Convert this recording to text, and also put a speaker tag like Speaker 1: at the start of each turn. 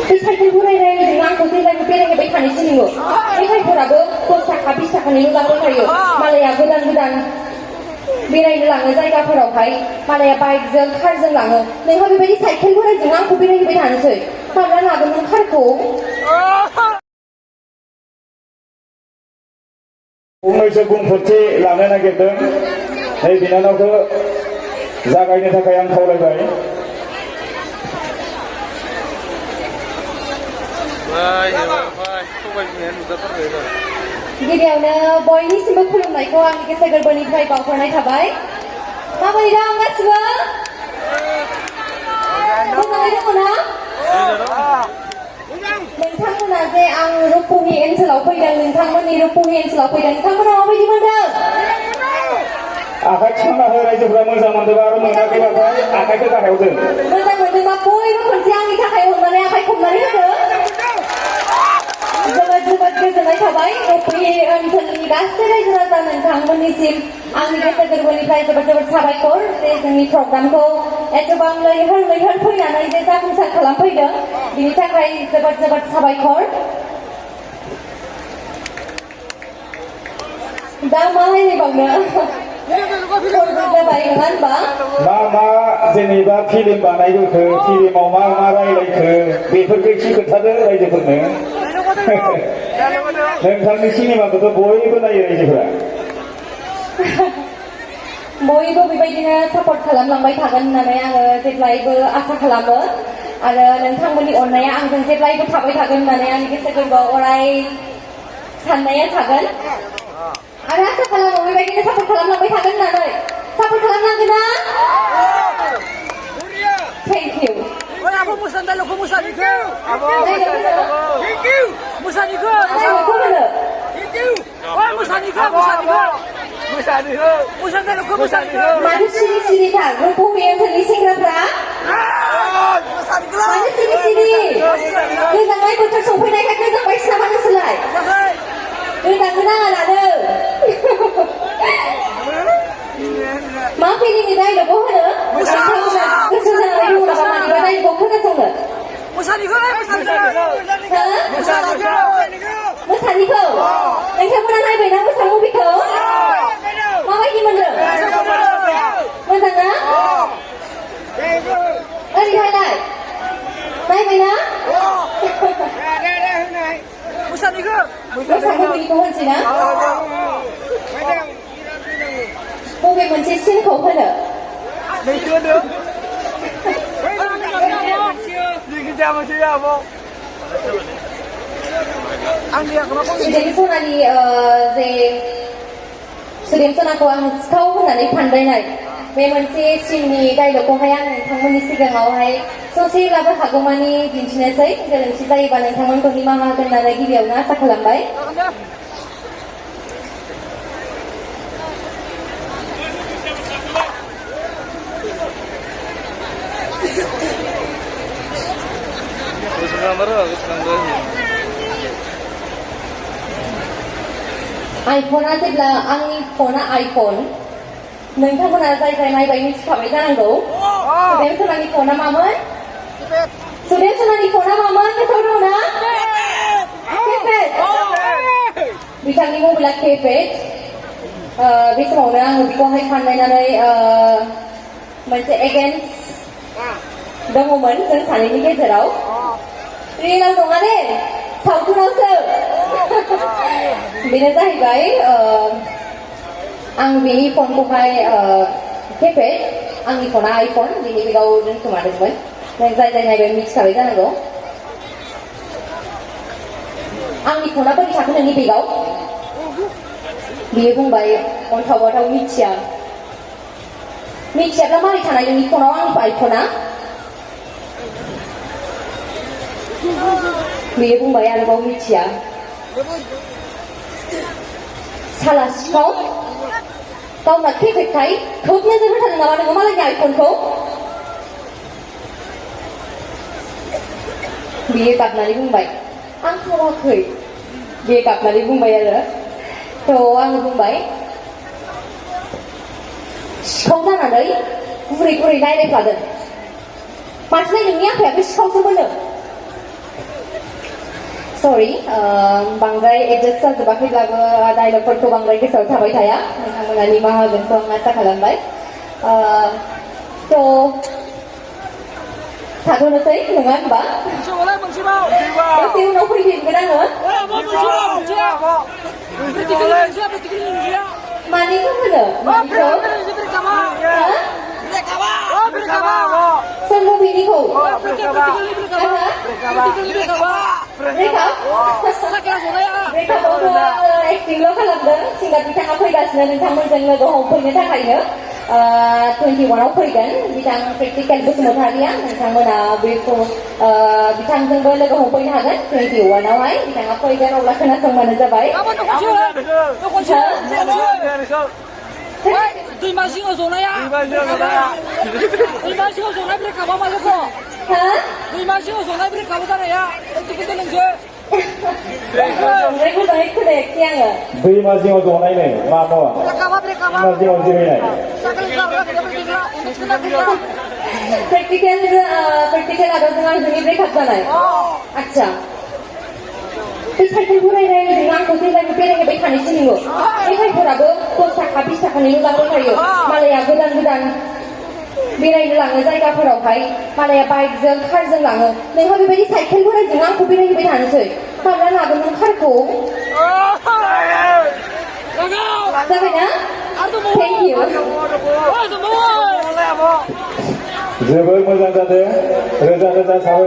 Speaker 1: बे साइकेलखौ रायलायजों आंखौ जेब्लायबो बेरायहोबाय थानो थिनो मेथाइफोराबो 10 थाखा 20 थाखानिल' लांबाय थायो मालाया गोदान गोदान बेरायनो लाङो जायगाफोरावहाय मालाया बाइकजों कारजों लाङो नोंहा बेबायदि साइकेल बोरायजों आंखौ बेरायहोबाय थानोसै माब्ला लागोन नों कारखौ
Speaker 2: फंनैसो बुंफोरथि लानो नागिरदों नै बिनानावखौ जागायनो थाखाय आं खावलायबाय
Speaker 1: गिबियावनो बयनिसिमबो खुलुमनायखौ आंनि गोसो गोरबोनिफ्राय बावहरनाय थाबाय माबोरै दं गासिबो मोजाङै दङ ना नोंथांमोना जे आं रुपहि ओनसोलाव फैदों नोंथांमोननि रुपहि ओनसोलाव फैदों नोंथांमोना माबायदि मोनदों
Speaker 2: आखाइ थिखांना हो रायजोफोरा मोजां मोनदोंबा आरो मोनाखैबाथाय आखाइखौ गाहायाव दोन
Speaker 1: मोजां मोनदोंबा बयबो खनसे आंनि थाखाय अननानै आखाइ खबनानै होदो जोबोद जोबोद गोजोननाय थाबाय रुपहि ओनसोलनि गासै रायजो राजा नोंथांमोननिसिम आंनि गोसो गोरबोनिफ्राय जोबोद जोबोद साबायखर जे जोंनि प्रग्रामखौ एथबां लैहोर लैहोर फैनानै जे जाफुंसार खालामफैदों बिनि थाखाय जोबोद जोबोद साबायखर दा मा रायलायबावनो जाबाय नङा होनबा
Speaker 2: मा जेनेबा फिल्म बानायबोखो फिल्माव मा रायलायखो बेफोरखौ एसे खोन्थादो रायजोफोरनो नोंथांनि सिनेमाखौथ' बयबो नायो रायजोफोरा
Speaker 1: बयबो बेबायदिनो सापर्ट खालामलांबाय थागोन होननानै आङो जेब्लायबो आसा खालामो आरो नोंथांमोननि अननाया आंजों जेब्लायबो थाबाय थागोन होननानै आंनि गोसो गोरबोआव अराय साननाया थागोन आरो आसा खालामो बेबायदिनो सापर्ट खालामलांबाय थागोन होननानै सापर्ट खालामनांगोन ना thank you
Speaker 3: Aku musandalo ko musanigo. Thank you. Musanigo. Thank you. Oh musanigo. Musandalo ko musanigo.
Speaker 1: Mana sini kan? Rupahi yang selisihnya Mana sini. Kezangai betul sampai naik kezangai selama selai. Kezangai ada. Maaf ini kita ada bohong. Kesusahan lagi mau apa mandi kita ada bohong kan sama.
Speaker 3: Musanigo.
Speaker 1: Musanigo. Yang kamu nak naik benar musamu biko. Mama ini mana? Mana na? Ari hai naik. Naik benar?
Speaker 3: Musanigo.
Speaker 1: Musamu biko kan sih na? Bố mình chia xin khẩu hơn ạ?
Speaker 3: Mình chưa được. Đi cái cha mà chưa à vô. Anh đi nó có gì?
Speaker 1: Jadi sonali जे सुदेम सनाखौ आं सिखाव होननानै फानबायनाय बे मोनसे सिननि डायलगखौहाय आं नोंथांमोननि सिगाङावहाय ससेब्लाबो हागौमानि दिन्थिनोसै गोरोन्थि जायोबा नोंथांमोनखौ निमाहा होगोन होननानै गिबियावनो आसा खालामबाय आइफना जेब्ला आंनि फना आइफन नोंथांमोना जाय जाय नायबाय मिथिखाबाय जानांगौ सुदेम सनानि फना मामोन सुदेम सनानि फना मामोन गोसोआव दं ना केपेट बिथांनि मबाइला केपेट बे समावनो आङो बेखौहाय फाननायनानै मोनसे एगेन्स्ट दङमोन जों सानैनि गेजेराव रियेलाव नङा दे सावथुनावसो बेनो जाहैबाय आं बेनि फनखौहाय केपेट आंनि फना आइफन बेनि बेगाव दोनखोमादोंमोन नों जाय जाय नायबाय मिथिखाबाय जानांगौ आंनि फना बोरै थाखो नोंनि बेगाव बियो बुंबाय अन्थाव बाथाव मिथियाब्ला मारै थानाय नोंनि फनाव आंनि आइफना बियो बुंबाय आरोबाव मिथिया साला सिखाव गावना केपेटखाय खोब नोजोर होथारदों नामा नोङो मालायनि आइफनखौ बियो गाबनानै बुंबाय आं खावाखै बियो गाबनानै बुंबाय आरो थ' आङो बुंबाय सिखाव जानानै गुरै गुरै नायनायफ्लादों मानसिलाय नोंनि आखायाबो सिखावसो मोनो sorry बांद्राय एडजास्ट जाजोबाखैब्लाबो डायलगफोरखौ बांद्राय गोसोआव थाबाय थाया नोंथांमोना निमाहा होगोनखौ आं आसा खालामबाय थ' थाथ'नोसै नङा होनबा दसे उनाव फैफिनगोन आङो मानिखौ होनो मानिखौ सोर बबेनिखौ ब्रेकआपआवथ' एक्टिंल' खालामदों सिंगार बिथाङा फैगासिनो नोंथांमोनजों लोगो हमफैनो थाखायनो 21आव फैगोन बिथां प्रेक्टिकेल बसुमतारिया नोंथांमोना बेखौ बिथांजोंबो लोगो हमफैनो हागोन 21आवहाय बिथाङा फैगोन अब्ला खोनासंबानो जाबाय
Speaker 3: दैमा सिङाव जनाया दैमा सिङाव जनाय ब्रेकआपा मा जाखो दैमा सिङाव जनाय ब्रेकआप जानाया टिकेट नोंसो
Speaker 1: बांद्राय मोजाङै खोनायाखै आङो
Speaker 2: दैमा जिङाव जनायनो मा मावा दैमा जिङाव जिरायनाय
Speaker 1: प्रेक्टिकेल आदबजों आंजोंनि ब्रेकआप जानाय आदसा बे साइकेल बोरायनायजों आंखौ जेब्लायबो बेरायहोबाय थानोसै नोङो मेथाइफोराबो 10 थाखा 20 थाखानिल' लांबाय थायो मालाया गोदान गोदान बेरायनो लाङो जायगाफोरावहाय मालाया बाइकजों कारजों लाङो नोंहा बेबायदि साइकेल बोरायजों आंखौ बेरायहोबाय थानोसै माब्ला लागोन नों कारखौ जाबायना थेंक इउ
Speaker 2: जोबोर मोजां जादों रोजा रोजा साबायखर